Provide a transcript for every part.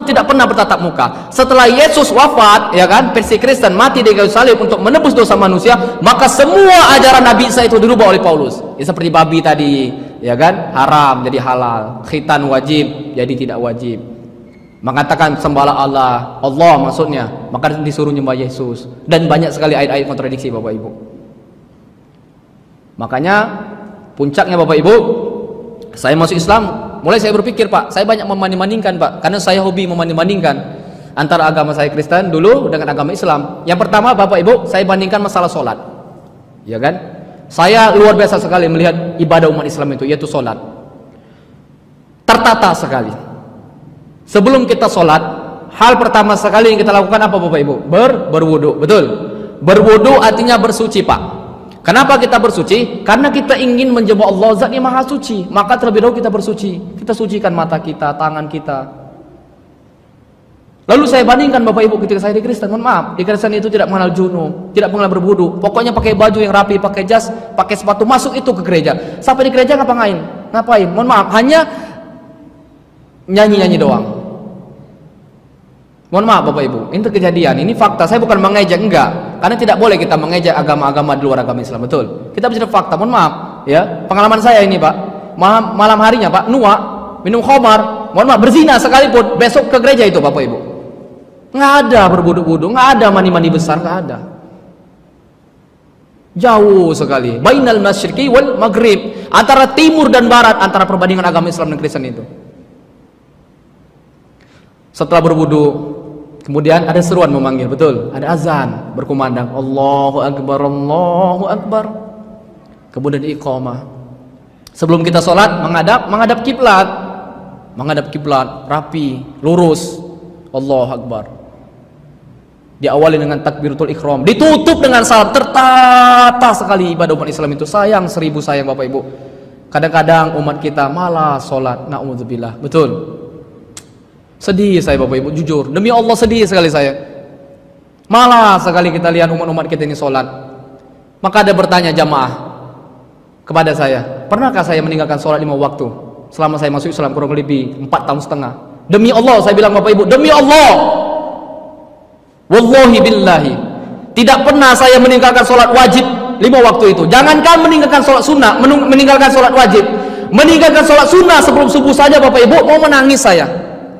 tidak pernah bertatap muka. Setelah Yesus wafat, ya kan, versi Kristen mati di kayu salib untuk menebus dosa manusia, maka semua ajaran Nabi Isa itu dirubah oleh Paulus. Ya, seperti babi tadi, ya kan, haram jadi halal, khitan wajib jadi tidak wajib. Mengatakan sembahlah Allah maksudnya, maka disuruh nyembah Yesus, dan banyak sekali ayat-ayat kontradiksi Bapak Ibu. Makanya puncaknya Bapak Ibu, saya masuk Islam, mulai saya berpikir, Pak, saya banyak membanding-bandingkan, Pak, karena saya hobi membanding-bandingkan antara agama saya Kristen dulu dengan agama Islam. Yang pertama Bapak Ibu, saya bandingkan masalah sholat, ya kan. Saya luar biasa sekali melihat ibadah umat Islam itu, yaitu sholat, tertata sekali. Sebelum kita sholat, hal pertama sekali yang kita lakukan apa Bapak Ibu? Berwudu, betul. Berwudu artinya bersuci, Pak. Kenapa kita bersuci? Karena kita ingin menjemput Allah, Zat yang Maha Suci. Maka terlebih dahulu kita bersuci. Kita sucikan mata kita, tangan kita. Lalu saya bandingkan Bapak Ibu ketika saya di Kristen. Mohon maaf, di Kristen itu tidak mengenal junub, tidak mengenal berwudu. Pokoknya pakai baju yang rapi, pakai jas, pakai sepatu, masuk itu ke gereja. Sampai di gereja ngapain? Mohon maaf, hanya nyanyi-nyanyi doang. Mohon maaf Bapak Ibu, ini kejadian, ini fakta. Saya bukan mengejek, enggak, karena tidak boleh kita mengejek agama-agama di luar agama Islam, betul. Kita bicara fakta. Mohon maaf, ya, pengalaman saya ini, Pak, malam harinya, Pak, nuak, minum khamar, mohon maaf, berzina sekalipun, besok ke gereja itu Bapak Ibu, nggak ada berwudu-wudu, nggak ada mandi-mandi besar, nggak ada. Jauh sekali, bainal masyriqi wal maghrib, antara timur dan barat, antara perbandingan agama Islam dan Kristen itu. Setelah berwudu, kemudian ada seruan memanggil, betul, ada azan berkumandang, Allahu Akbar, Allahu Akbar. Kemudian iqamah. Sebelum kita sholat, menghadap kiblat, rapi, lurus, Allahu Akbar. Diawali dengan takbiratul ihram, ditutup dengan salam. Tertata sekali ibadah umat Islam itu. Sayang, seribu sayang Bapak Ibu. Kadang-kadang umat kita malas sholat, na'udzubillah, betul. Sedih saya Bapak Ibu, jujur, demi Allah sedih sekali saya. Malas sekali kita lihat umat-umat kita ini sholat. Maka ada bertanya jamaah kepada saya, pernahkah saya meninggalkan sholat 5 waktu selama saya masuk Islam kurang lebih 4 tahun setengah? Demi Allah saya bilang Bapak Ibu, demi Allah, wallahi billahi, tidak pernah saya meninggalkan sholat wajib 5 waktu itu. Jangankan meninggalkan sholat sunnah, meninggalkan sholat wajib, meninggalkan sholat sunnah sebelum subuh saja Bapak Ibu mau menangis saya,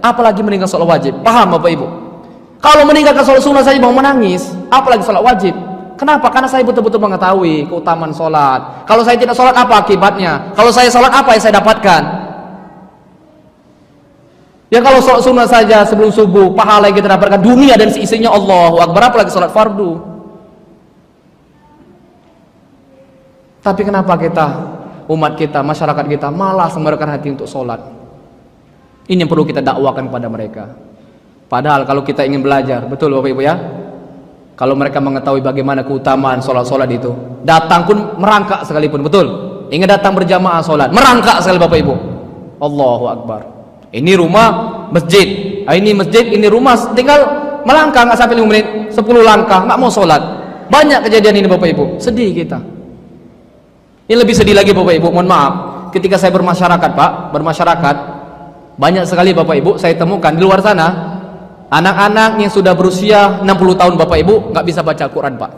apalagi meninggalkan sholat wajib. Paham Bapak Ibu? Kalau meninggalkan sholat sunnah saja mau menangis, apalagi sholat wajib. Kenapa? Karena saya betul-betul mengetahui keutamaan sholat. Kalau saya tidak sholat, apa akibatnya? Kalau saya sholat, apa yang saya dapatkan? Ya kalau sholat sunnah saja sebelum subuh, pahala yang kita dapatkan dunia dan seisinya, Allahu Akbar, apalagi sholat fardu. Tapi kenapa kita, umat kita, masyarakat kita malah sembarkan hati untuk sholat? Ini yang perlu kita dakwakan kepada mereka. Padahal kalau kita ingin belajar, betul Bapak Ibu ya, kalau mereka mengetahui bagaimana keutamaan sholat-sholat itu, datang pun merangkak sekalipun, betul. Ingin datang berjamaah sholat, merangkak sekali Bapak Ibu. Allahu Akbar. Ini rumah masjid, ini masjid, ini rumah, tinggal melangkah nggak sampai 5 menit, 10 langkah, nggak mau sholat. Banyak kejadian ini Bapak Ibu, sedih kita. Ini lebih sedih lagi Bapak Ibu, mohon maaf, ketika saya bermasyarakat Pak, banyak sekali Bapak Ibu saya temukan di luar sana, anak-anak yang sudah berusia 60 tahun Bapak Ibu nggak bisa baca Al-Quran Pak.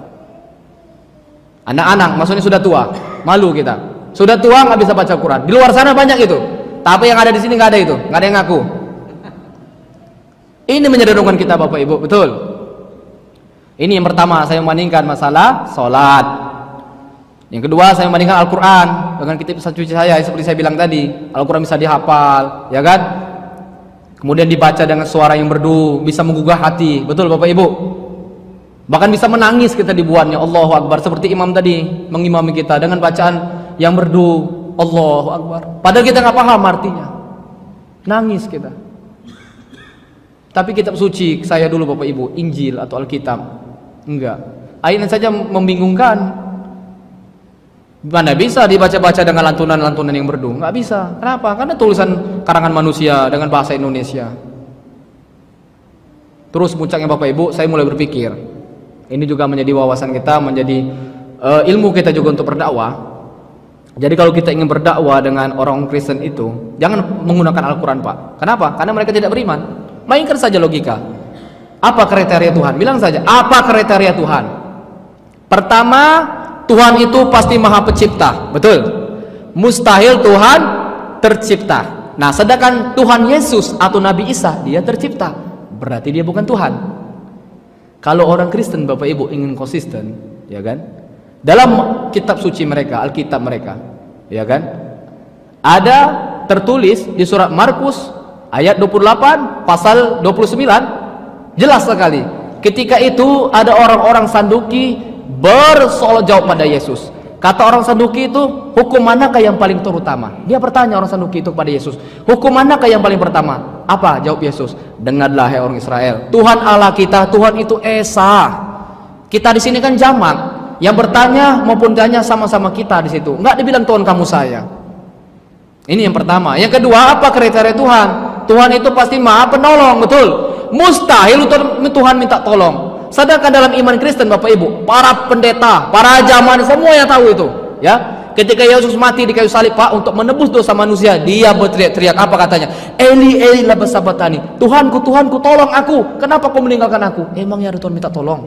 Anak-anak maksudnya sudah tua, malu kita, sudah tua nggak bisa baca Al-Quran. Di luar sana banyak itu, tapi yang ada di sini nggak ada itu, nggak ada yang ngaku. Ini menjadi renungan kita Bapak Ibu, betul. Ini yang pertama, saya membandingkan masalah sholat. Yang kedua, saya membandingkan Al-Quran dengan kitab suci saya, seperti saya bilang tadi, Al-Quran bisa dihafal, ya kan? Kemudian dibaca dengan suara yang merdu, bisa menggugah hati, betul Bapak Ibu. Bahkan bisa menangis kita dibuatnya, Allahu Akbar, seperti imam tadi mengimami kita dengan bacaan yang merdu, Allahu Akbar. Padahal kita nggak paham artinya, nangis kita. Tapi kitab suci saya dulu Bapak Ibu, Injil atau Alkitab, enggak. Ayatnya saja membingungkan. Mana bisa dibaca-baca dengan lantunan-lantunan yang merdu? Nggak bisa. Kenapa? Karena tulisan karangan manusia dengan bahasa Indonesia. Terus puncaknya Bapak Ibu, saya mulai berpikir, ini juga menjadi wawasan kita, menjadi ilmu kita juga untuk berdakwah. Jadi kalau kita ingin berdakwah dengan orang Kristen itu, jangan menggunakan Al-Quran Pak. Kenapa? Karena mereka tidak beriman. Mainkan saja logika. Apa kriteria Tuhan? Bilang saja, apa kriteria Tuhan? Pertama, Tuhan itu pasti Maha Pencipta, betul? Mustahil Tuhan tercipta. Nah, sedangkan Tuhan Yesus atau Nabi Isa, dia tercipta, berarti dia bukan Tuhan. Kalau orang Kristen, Bapak Ibu, ingin konsisten, ya kan? Dalam kitab suci mereka, Alkitab mereka, ya kan? Ada tertulis di surat Markus ayat 28 pasal 29, jelas sekali. Ketika itu ada orang-orang Saduki bersoal jawab pada Yesus. Kata orang Saduki itu, hukum manakah yang paling terutama? Dia bertanya orang Saduki itu kepada Yesus, hukum manakah yang paling pertama? Apa jawab Yesus? Dengarlah hai orang Israel, Tuhan Allah kita, Tuhan itu Esa. Kita di sini kan jamak, yang bertanya maupun tanya sama-sama kita di situ. Enggak dibilang Tuhan kamu saya. Ini yang pertama. Yang kedua, apa kriteria Tuhan? Tuhan itu pasti Maha Penolong, betul? Mustahil Tuhan minta tolong. Sedangkan dalam iman Kristen, Bapak Ibu, para pendeta, para zaman semua yang tahu itu, ya. Ketika Yesus mati di kayu salib, Pak, untuk menebus dosa manusia, dia berteriak-teriak, apa katanya? Eli Eli lama sabachthani. Tuhanku, Tuhanku, tolong aku. Kenapa kau meninggalkan aku? Emangnya ada Tuhan minta tolong?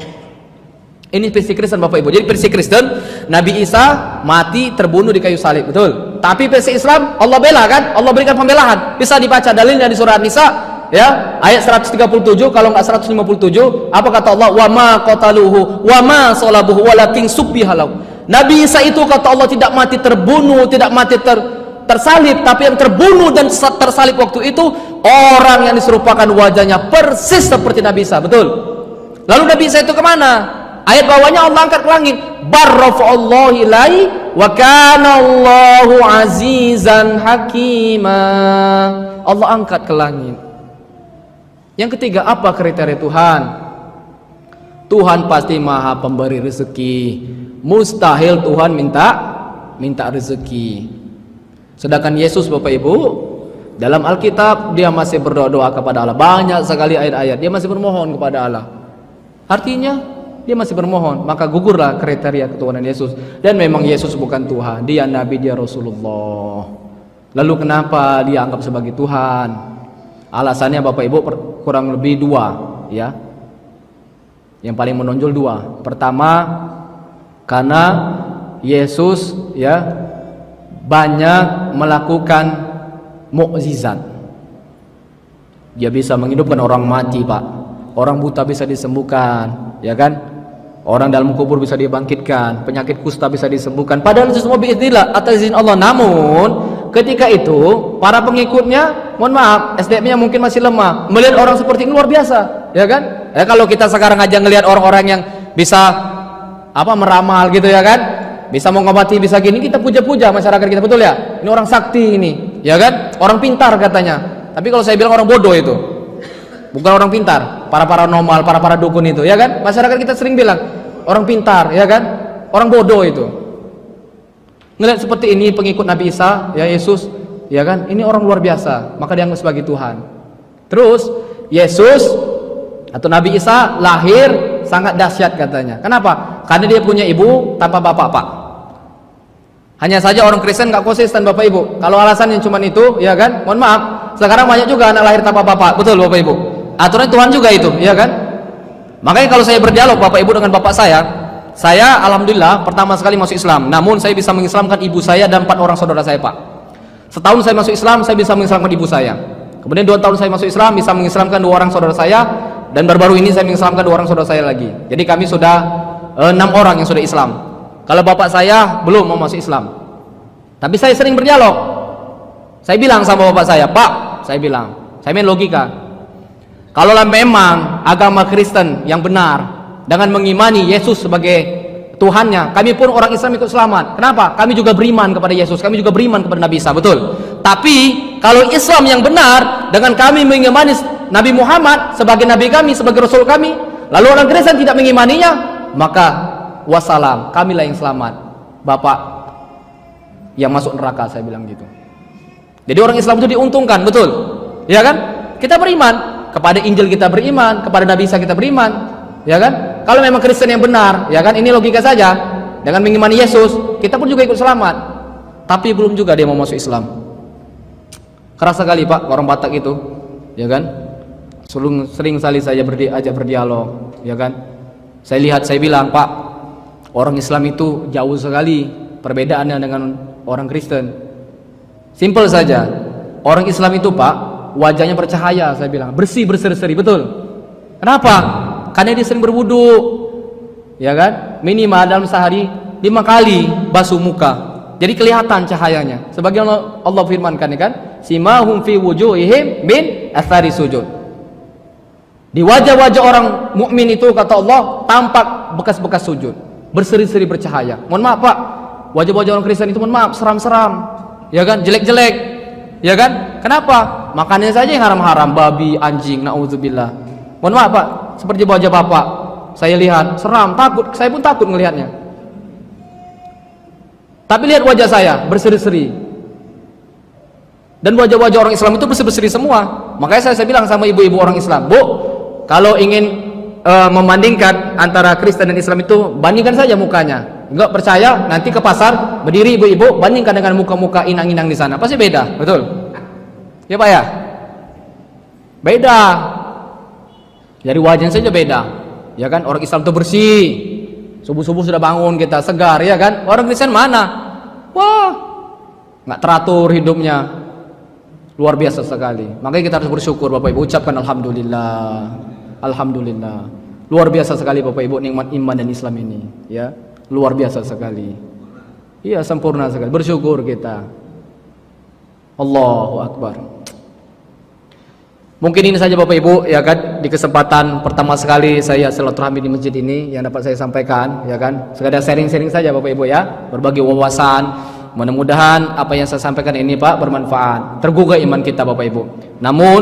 Ini versi Kristen, Bapak Ibu. Jadi versi Kristen, Nabi Isa mati terbunuh di kayu salib, betul? Tapi versi Islam, Allah bela kan? Allah berikan pembelaan. Bisa dibaca dalilnya di surah Nisa, ya, ayat 137, kalau enggak 157, apa kata Allah? Wa ma qataluhu wa ma salabuhu walakin subbihalau. Nabi Isa itu kata Allah tidak mati terbunuh, tidak mati tersalib, tapi yang terbunuh dan tersalib waktu itu orang yang diserupakan wajahnya persis seperti Nabi Isa, betul? Lalu Nabi Isa itu kemana? Ayat bawahnya Allah angkat ke langit. Barrafa'allahu ilai wa kana Allahu azizan hakima. Allah angkat ke langit. Yang ketiga, apa kriteria Tuhan? Tuhan pasti Maha Pemberi rezeki. Mustahil Tuhan minta rezeki. Sedangkan Yesus, Bapak Ibu, dalam Alkitab dia masih berdoa kepada Allah. Banyak sekali ayat-ayat dia masih bermohon kepada Allah. Artinya dia masih bermohon, maka gugurlah kriteria ketuhanan Yesus. Dan memang Yesus bukan Tuhan, dia Nabi, dia Rasulullah. Lalu kenapa dia anggap sebagai Tuhan? Alasannya Bapak Ibu kurang lebih dua, ya. Yang paling menonjol dua. Pertama, karena Yesus, ya, banyak melakukan mukjizat. Dia bisa menghidupkan orang mati, Pak. Orang buta bisa disembuhkan, ya kan? Orang dalam kubur bisa dibangkitkan, penyakit kusta bisa disembuhkan. Padahal itu semua biiznillah, atas izin Allah. Namun ketika itu para pengikutnya, mohon maaf, SDM-nya mungkin masih lemah. Melihat orang seperti ini luar biasa, ya kan? Ya, kalau kita sekarang aja ngelihat orang-orang yang bisa meramal gitu, ya kan? Bisa mengobati, bisa gini, kita puja-puja masyarakat kita, betul ya? Ini orang sakti ini, ya kan? Orang pintar katanya. Tapi kalau saya bilang orang bodoh itu. Bukan orang pintar, para paranormal, para dukun itu, ya kan? Masyarakat kita sering bilang orang pintar, ya kan? Orang bodoh itu. Ngelihat seperti ini pengikut Nabi Isa, ya Yesus, ya kan? Ini orang luar biasa, maka dianggap sebagai Tuhan. Terus Yesus atau Nabi Isa lahir sangat dahsyat katanya. Kenapa? Karena dia punya ibu tanpa bapak, Pak. Hanya saja orang Kristen nggak konsisten, Bapak Ibu. Kalau alasannya cuma itu, ya kan? Mohon maaf, sekarang banyak juga anak lahir tanpa bapak, betul Bapak Ibu? Aturan Tuhan juga itu, ya kan? Makanya kalau saya berdialog Bapak Ibu dengan bapak saya alhamdulillah pertama sekali masuk Islam. Namun saya bisa mengislamkan ibu saya dan 4 orang saudara saya, Pak. Setahun saya masuk Islam, saya bisa mengislamkan ibu saya. Kemudian 2 tahun saya masuk Islam, bisa mengislamkan 2 orang saudara saya. Dan baru-baru ini saya mengislamkan 2 orang saudara saya lagi. Jadi kami sudah 6 orang yang sudah Islam. Kalau bapak saya belum mau masuk Islam. Tapi saya sering berdialog. Saya bilang sama bapak saya, Pak, saya main logika. Kalau memang agama Kristen yang benar dengan mengimani Yesus sebagai Tuhannya, kami pun orang Islam ikut selamat. Kenapa? Kami juga beriman kepada Yesus, kami juga beriman kepada Nabi Isa, betul. Tapi kalau Islam yang benar dengan kami mengimani Nabi Muhammad sebagai Nabi kami, sebagai Rasul kami, lalu orang Kristen tidak mengimaninya, maka wassalam, kamilah yang selamat. Bapak yang masuk neraka, saya bilang gitu. Jadi orang Islam itu diuntungkan, betul, ya kan? Kita beriman kepada Injil, kita beriman kepada Nabi Isa, kita beriman, ya kan? Kalau memang Kristen yang benar, ya kan? Ini logika saja. Dengan mengimani Yesus, kita pun juga ikut selamat. Tapi belum juga dia mau masuk Islam. Keras sekali, Pak, orang Batak itu, ya kan? Sering sekali saya ajak berdialog, ya kan? Saya bilang, Pak, orang Islam itu jauh sekali perbedaannya dengan orang Kristen. Simpel saja. Orang Islam itu, Pak, wajahnya bercahaya, saya bilang, bersih, berseri-seri, betul. Kenapa? Karena dia sering berwudu, ya kan? Minimal dalam sehari 5 kali basuh muka. Jadi kelihatan cahayanya. Sebagaimana Allah firmankan, ya kan? Simahum fi wujuhihim min athari sujud. Di wajah-wajah orang mukmin itu, kata Allah, tampak bekas-bekas sujud, berseri-seri bercahaya. Mohon maaf, Pak, wajah-wajah orang Kristen itu, mohon maaf, seram-seram, ya kan, jelek-jelek, ya kan? Kenapa? Makannya saja yang haram-haram, babi, anjing, naudzubillah. Mohon maaf, Pak, seperti wajah Bapak, saya lihat seram, takut, saya pun takut melihatnya. Tapi lihat wajah saya, berseri-seri. Dan wajah-wajah orang Islam itu berseri-seri semua. Makanya saya bilang sama ibu-ibu orang Islam, Bu, kalau ingin membandingkan antara Kristen dan Islam itu, bandingkan saja mukanya. Enggak percaya, nanti ke pasar berdiri ibu-ibu, bandingkan dengan muka-muka inang-inang di sana, pasti beda, betul? Ya Pak ya? Beda. Dari wajahnya saja beda, ya kan? Orang Islam itu bersih, subuh-subuh sudah bangun kita segar, ya kan? Orang Kristen mana? Wah, nggak teratur hidupnya, luar biasa sekali. Makanya kita harus bersyukur, Bapak Ibu, ucapkan alhamdulillah. Alhamdulillah, luar biasa sekali Bapak Ibu nikmat iman dan Islam ini, ya, luar biasa sekali. Iya, sempurna sekali, bersyukur kita. Allahu Akbar. Mungkin ini saja Bapak Ibu, ya kan, di kesempatan pertama sekali saya silaturahmi di masjid ini yang dapat saya sampaikan, ya kan, sekadar sharing-sharing saja Bapak Ibu, ya, berbagi wawasan. Mudah-mudahan apa yang saya sampaikan ini, Pak, bermanfaat, tergugah iman kita Bapak Ibu. Namun